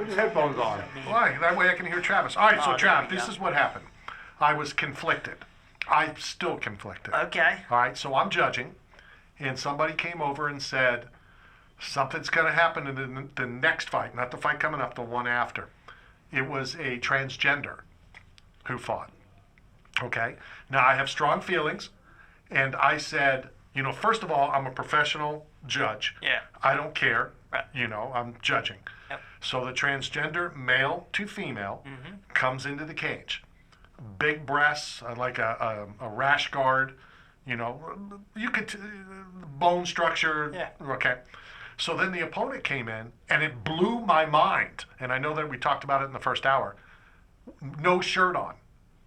Put your headphones on. Why? That way I can hear Travis. All right, so Trav, this is what happened. I was conflicted. I'm still conflicted. Okay. All right, so I'm judging, and somebody came over and said, something's going to happen in the next fight, not the fight coming up, the one after. It was a transgender who fought. Okay? Now, I have strong feelings, and I said, first of all, I'm a professional judge. Yeah. I don't care. Right. I'm judging. Yep. So the transgender, male to female, comes into the cage. Big breasts, like a rash guard, you could, bone structure. Yeah. Okay. So then the opponent came in, and it blew my mind. And I know that we talked about it in the first hour. No shirt on.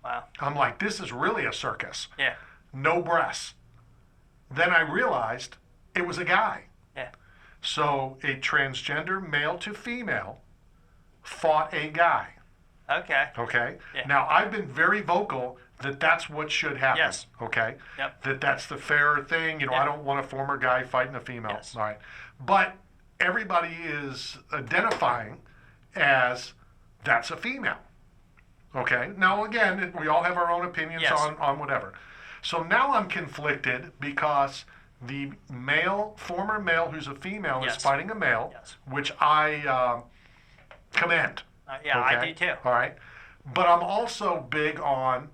Wow. I'm like, this is really a circus. Yeah. No breasts. Then I realized it was a guy. Yeah. So a transgender male to female fought a guy. Okay. Okay? Yeah. Now, I've been very vocal that that's what should happen. Yes. Okay? Yep. That's the fair thing. I Yep. don't want a former guy fighting a female. Yes. All right. But everybody is identifying as that's a female. Okay? Now, again, we all have our own opinions Yes. on whatever. So now I'm conflicted because the former male who's a female Yes. is fighting a male, Yes. which I commend. Yeah, Okay? I do too. All right. But I'm also big on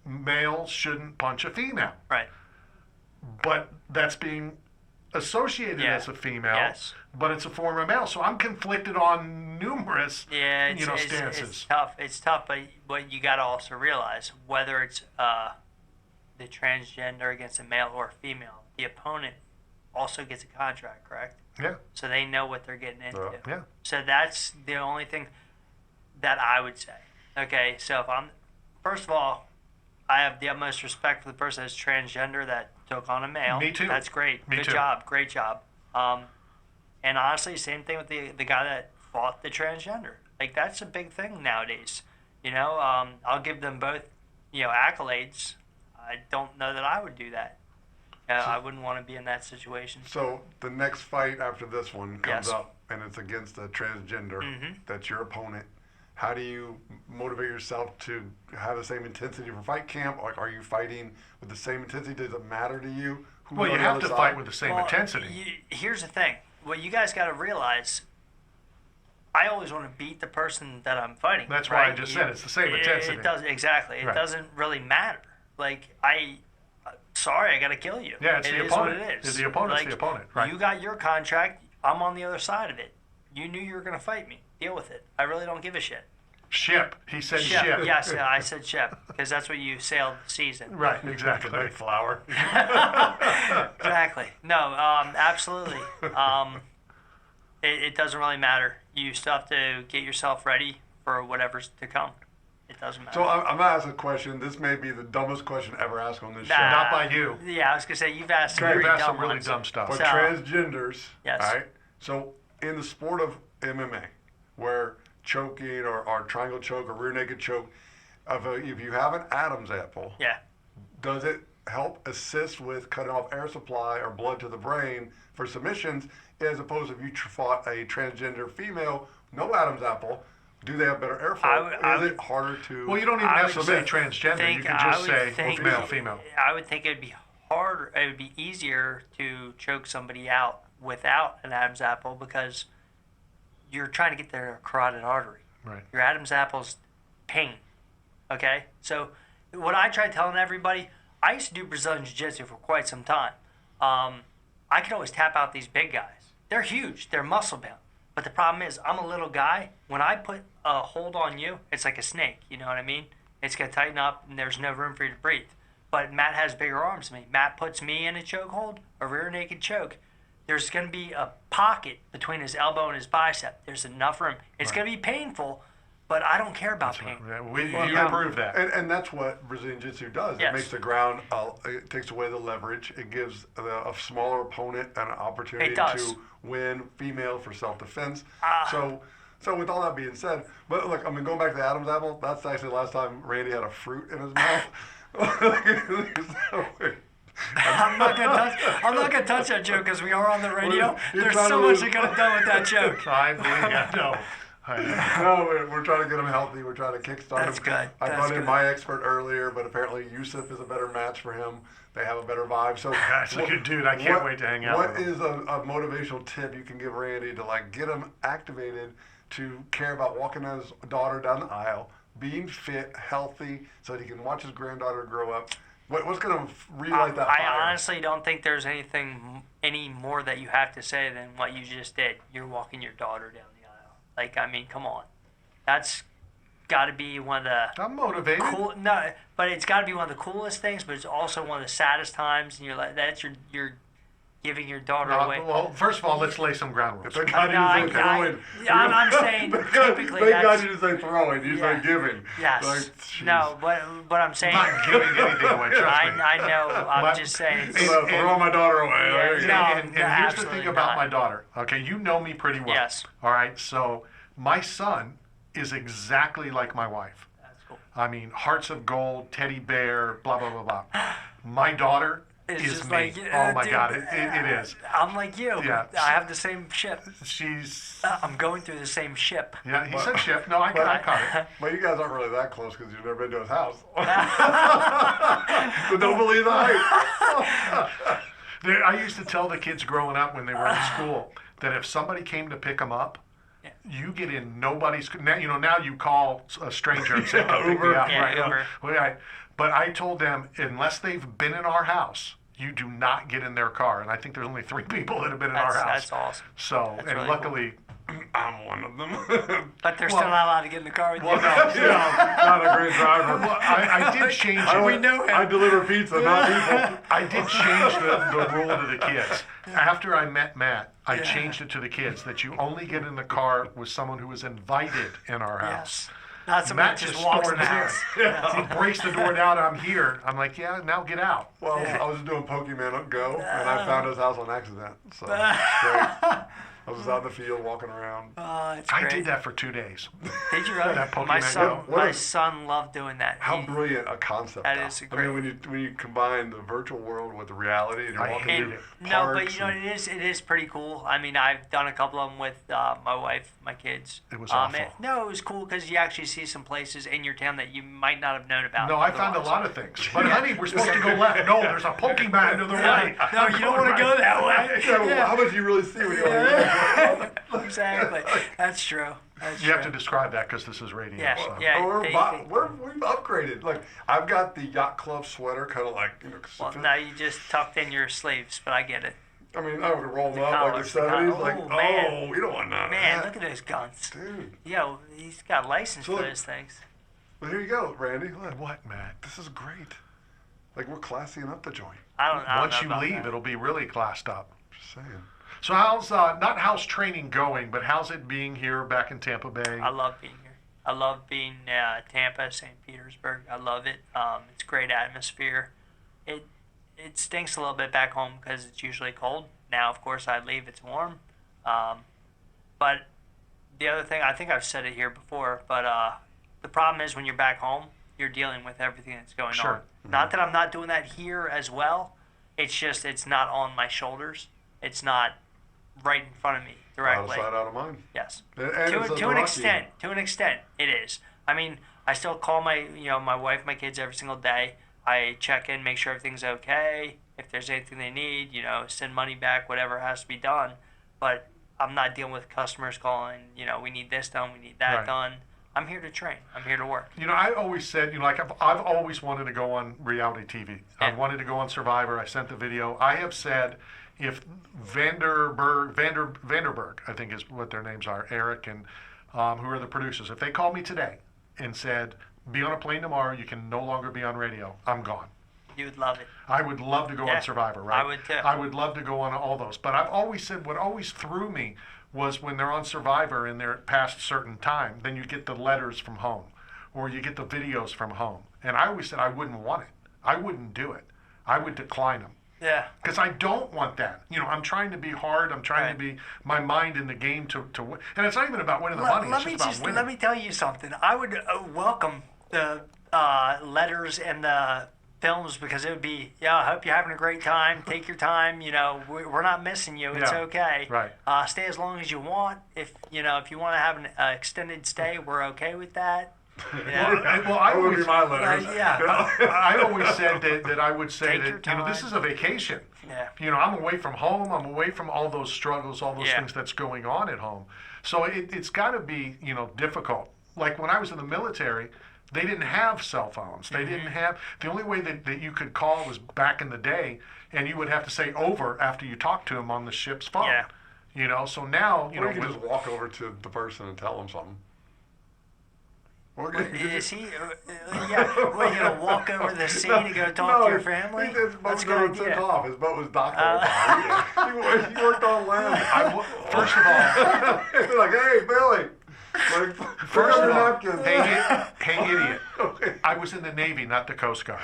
males shouldn't punch a female. Right. But that's being associated Yeah. as a female, Yes. but it's a former male. So I'm conflicted on numerous Yeah, it's stances. It's tough. It's tough, but what you got to also realize, whether it's the transgender against a male or a female, the opponent also gets a contract, correct? Yeah. So they know what they're getting into. Yeah. So that's the only thing that I would say. Okay, so first of all, I have the utmost respect for the person that's transgender that took on a male. Me too. That's great. Me Good too. job. Great job. And honestly, same thing with the guy that fought the transgender. Like, that's a big thing nowadays. I'll give them both, accolades. I don't know that I would do that. I wouldn't want to be in that situation. So the next fight after this one comes Yes. up, and it's against a transgender. That's your opponent. How do you motivate yourself to have the same intensity for fight camp? Like, are you fighting with the same intensity? Does it matter to you? Who's Well, you on the have other to side? fight with the same Well, intensity. Here's the thing. What you guys got to realize, I always want to beat the person that I'm fighting. That's why I right? just said it's the same intensity. It does, exactly. It Right. doesn't really matter. Like, sorry, I got to kill you. Yeah, it's It the is opponent. what it is. The opponent's Like, the opponent, right? You got your contract. I'm on the other side of it. You knew you were going to fight me. Deal with it. I really don't give a shit. Ship. He said ship. Yes, yeah, I said ship because that's what you sailed the season. Right, exactly. Flower. Exactly. No, absolutely. It doesn't really matter. You still have to get yourself ready for whatever's to come. It doesn't matter. So I'm gonna ask a question. This may be the dumbest question ever asked on this show. Nah. Not by you. Yeah, I was gonna say you've asked some You've really asked dumb some really ones. dumb stuff. But So- transgenders, Yes. all right? So in the sport of MMA, where choking or triangle choke or rear naked choke, if you have an Adam's apple, Yeah. does it help assist with cutting off air supply or blood to the brain for submissions, as opposed to if you fought a transgender female, no Adam's apple, do they have better airflow? I Is would- it harder to... Well, you don't even I have to would say think- transgender. You can just say male, female. I would think it'd be harder. It would be easier to choke somebody out without an Adam's apple because you're trying to get their carotid artery. Right. Your Adam's apple's pain. Okay? So what I try telling everybody, I used to do Brazilian Jiu-Jitsu for quite some time. I could always tap out these big guys. They're huge. They're muscle bound. But the problem is, I'm a little guy. When I put a hold on you, it's like a snake. You know what I mean? It's going to tighten up, and there's no room for you to breathe. But Matt has bigger arms than me. Matt puts me in a chokehold, a rear naked choke. There's going to be a pocket between his elbow and his bicep. There's enough room. It's going to be painful, but I don't care about pain. Yeah, you proved that. And that's what Brazilian Jiu-Jitsu does. Yes. It makes the ground, it takes away the leverage. It gives a smaller opponent an opportunity It does. to win female for self-defense. So with all that being said, but look, I mean, going back to the Adam's apple, that's actually the last time Randy had a fruit in his mouth. I'm not gonna touch that joke because we are on the radio. You're There's trying so to much lose- you could have done with that joke. I believe you. No. I know. No, we're trying to get him healthy. We're trying to kickstart That's him. good. I That's brought in good. my expert earlier, but apparently Yusuf is a better match for him. They have a better vibe. So That's a good dude. I can't wait to hang out What with him. is a motivational tip you can give Randy to like get him activated to care about walking his daughter down the aisle, being fit, healthy, so that he can watch his granddaughter grow up? What's going to relight that fire? I honestly don't think there's any more that you have to say than what you just did. You're walking your daughter down the aisle. Like, I mean, come on. That's got to be one of the I'm motivated. cool. No, but it's got to be one of the coolest things. But it's also one of the saddest times. And you're like, you're giving your daughter away. Well, first of all, let's lay some ground rules. Thank God No, you didn't say throwing. I'm saying typically Thank God that's- you didn't say throwing. You Yeah. said giving. Yes. Like, jeez. No, but I'm saying. I'm not giving anything away, trust me. I know. I'm But- just saying. I'm gonna throw my daughter away. There you No, go. And here's the absolutely thing about not. my daughter. Okay, you know me pretty well. Yes. All right, so my son is exactly like my wife. That's cool. I mean, hearts of gold, teddy bear, blah, blah, blah, blah. My daughter It's is just me. like, Oh my dude, God, it is. I'm like you. Yeah. I have the same ship. She's, I'm going through the same ship. yeah, he said ship. No, I caught it. But you guys aren't really that close because you've never been to his house. So don't believe the hype. I used to tell the kids growing up when they were in school that if somebody came to pick them up, Yeah. you get in nobody's. Now now you call a stranger and say, "Come pick me Uber. up." Yeah, right? Uber. Well, but I told them unless they've been in our house, you do not get in their car. And I think there's only 3 people that have been in our house. That's awesome. So, That's and really luckily, I'm one of them. But they're Well- still not allowed to get in the car with well, you. no, Not a great driver. well, I did change it. We know him. I deliver pizza, not people. I did change the rule to the kids. After I met Matt, I changed it to the kids that you only get in the car with someone who is invited in our house. Yes. Not somebody Matt that just just walks in storms the in. house. He breaks the door down. I'm here. I'm like, yeah, now get out. Well, I was doing Pokemon Go, and I found his house on accident. So, great. I was out in the field walking around. It's I great. did that for 2 days. Did you really? That Pokemon My son, Go. What my a- son loved doing that. How He- brilliant a concept! That though. is a I mean, great- when you combine the virtual world with the reality, and you're I walking hate through it. No, but parks you know and- it is pretty cool. I mean, I've done a couple of them with my wife, my kids. It was awful. No, it was cool because you actually see some places in your town that you might not have known about. No, I found a otherwise. lot of things. But honey, we're supposed to go left. No, there's a Pokemon to the right. No, you don't want to go that way. Yeah, well, how much do you really see when you're like, Exactly. That's true. That's You have to true. describe that because this is radio. Yeah, so. yeah. Oh, they- we've upgraded. Like I've got the yacht club sweater, kind of like Well, now you just tucked in your sleeves, but I get it. I mean, I would roll them The up like collars, the the collar. 70s. Like, Oh, man. you don't want none of Man, that. look at those guns. Dude. Yo, he's got a license So for look- those things. Well, here you go, Randy. Look, What, Matt? this is great. Like we're classing up the joint. I don't Once know you about leave, that. it'll be really classed up. Just saying. So how's not how's training going, but how's it being here back in Tampa Bay? I love being here. I love being Tampa, St. Petersburg. I love it. It's a great atmosphere. It stinks a little bit back home because it's usually cold. Now, of course, I leave, it's warm. But the other thing, I think I've said it here before, but the problem is when you're back home, you're dealing with everything that's going Sure. on. Not that I'm not doing that here as well. It's just it's not on my shoulders. It's not right in front of me Out of directly. sight, out of mind. Yes. And To, it's a to an Rocky. extent, it is. I mean, I still call my wife, my kids every single day. I check in, make sure everything's okay. If there's anything they need, send money back, whatever has to be done. But I'm not dealing with customers calling, we need this done, we need that Right. done. I'm here to train. I'm here to work. I always said, like I've always wanted to go on reality TV. I Yeah. wanted to go on Survivor. I sent the video. I have said if Vanderberg, I think is what their names are, Eric and who are the producers, if they called me today and said, be on a plane tomorrow, you can no longer be on radio, I'm gone. You would love it. I would love to go Yeah, on Survivor, right? I would too. I would love to go on all those. But I've always said what always threw me was when they're on Survivor and they're past a certain time, then you get the letters from home or you get the videos from home. And I always said I wouldn't want it. I wouldn't do it. I would decline them. Yeah. Because I don't want that. I'm trying to be hard. I'm trying to be my mind in the game to win. And it's not even about winning the money. It's just about winning. Let me tell you something. I would welcome the letters and the films because it would be, I hope you're having a great time. Take your time. We're not missing you. It's Yeah, okay. right. Stay as long as you want. If you want to have an extended stay, we're okay with that. Well, I That would be always, my letters. I always said that I would say Take your that this time. is a vacation. Yeah. I'm away from home. I'm away from all those struggles, all those Yeah. things that's going on at home. So it's got to be difficult. Like when I was in the military, they didn't have cell phones. They didn't have, the only way that you could call was back in the day, and you would have to say over after you talked to him on the ship's phone. Yeah. So now, Or you can just walk over to the person and tell them something. Or Is he? What, you gonna walk over the sea to go talk to your family? His boat That's a never good took idea. off. His boat was docked all the time. He worked on land. First of all, He's like, hey, Billy. Like, First of all, napkins. hey idiot, Okay. I was in the Navy, not the Coast Guard.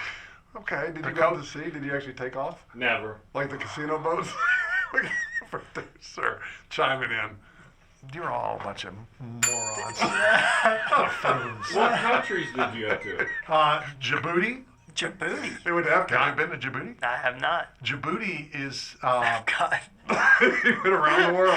Okay. Did The you go co- to sea? Did you actually take off? Never. Like the casino boats? Sir, chiming in. You're all a bunch of morons. Buffoons. What countries did you go to? Djibouti. Djibouti. It would have Have you been to Djibouti? I have not. Djibouti is God. He went around the world.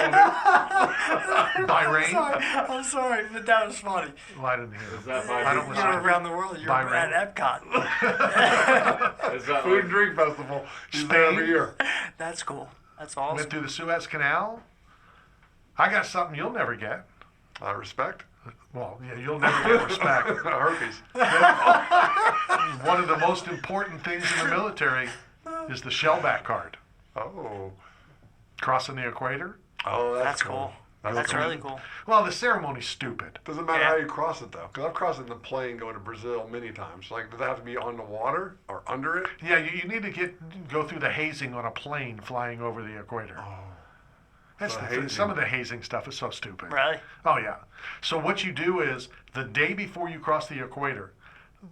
Bahrain. I'm sorry, but that was funny. Well, I didn't hear Is that. that by I don't You're listen. around the world. You're Bahrain. at Epcot. Is that Food and like, Drink Festival. He's there every Spain? year. That's cool. That's Went awesome. through the Suez Canal. I got something you'll never get. Respect. Well, yeah, you'll never get respect. Herpes. One of the most important things in the military is the shellback card. Oh. Crossing the equator. Oh, That's cool. That's cool. really cool. Well, the ceremony's stupid. Doesn't matter Yeah. how you cross it though, because I've crossed it in the plane going to Brazil many times. Like, does it have to be on the water or under it? Yeah, you need to go through the hazing on a plane flying over the equator. That's the the thing. hazing. Some of the hazing stuff is so stupid. Really? Oh yeah. So what you do is the day before you cross the equator,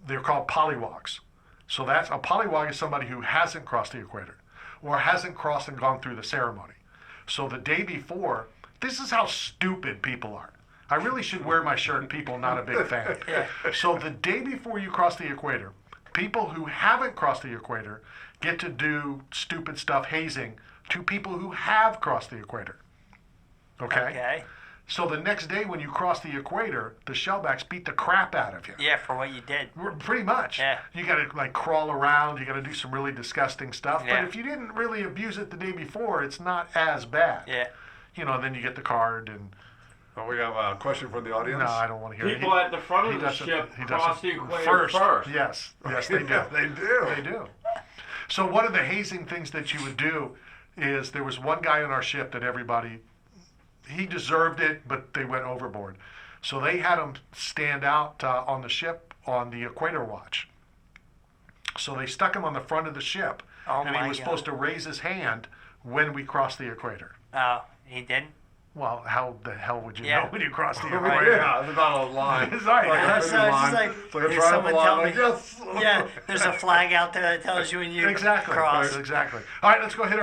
they're called polywalks. So that's a polywog is somebody who hasn't crossed the equator or hasn't crossed and gone through the ceremony. So the day before, this is how stupid people are. I really should wear my shirt, people not a big fan. So the day before you cross the equator, people who haven't crossed the equator get to do stupid stuff hazing to people who have crossed the equator. Okay. So the next day when you cross the equator, the shellbacks beat the crap out of you. Yeah, for what you did. Pretty much. Yeah. You got to like crawl around. You got to do some really disgusting stuff. Yeah. But if you didn't really abuse it the day before, it's not as bad. Yeah. Then you get the card and Oh, we have a question from the audience. no, I don't want to hear it. people at the front he of the doesn't- ship he cross doesn't- the equator first? Yes, they do. Yeah, they do. They do. So one of the hazing things that you would do is there was one guy on our ship that he deserved it, but they went overboard. So they had him stand out on the ship on the equator watch. So they stuck him on the front of the ship, Oh and my he was God. supposed to raise his hand when we crossed the equator. Oh, he didn't? Well, how the hell would you Yeah. know when you cross the Oh, equator? yeah, it's not a line. It's not- Like a That's finish just line. like, It's like a hey, triangle someone line. tell Like, me. yes. Yeah, there's a flag out there that tells you when you Exactly. cross. Exactly. All right, let's go hit our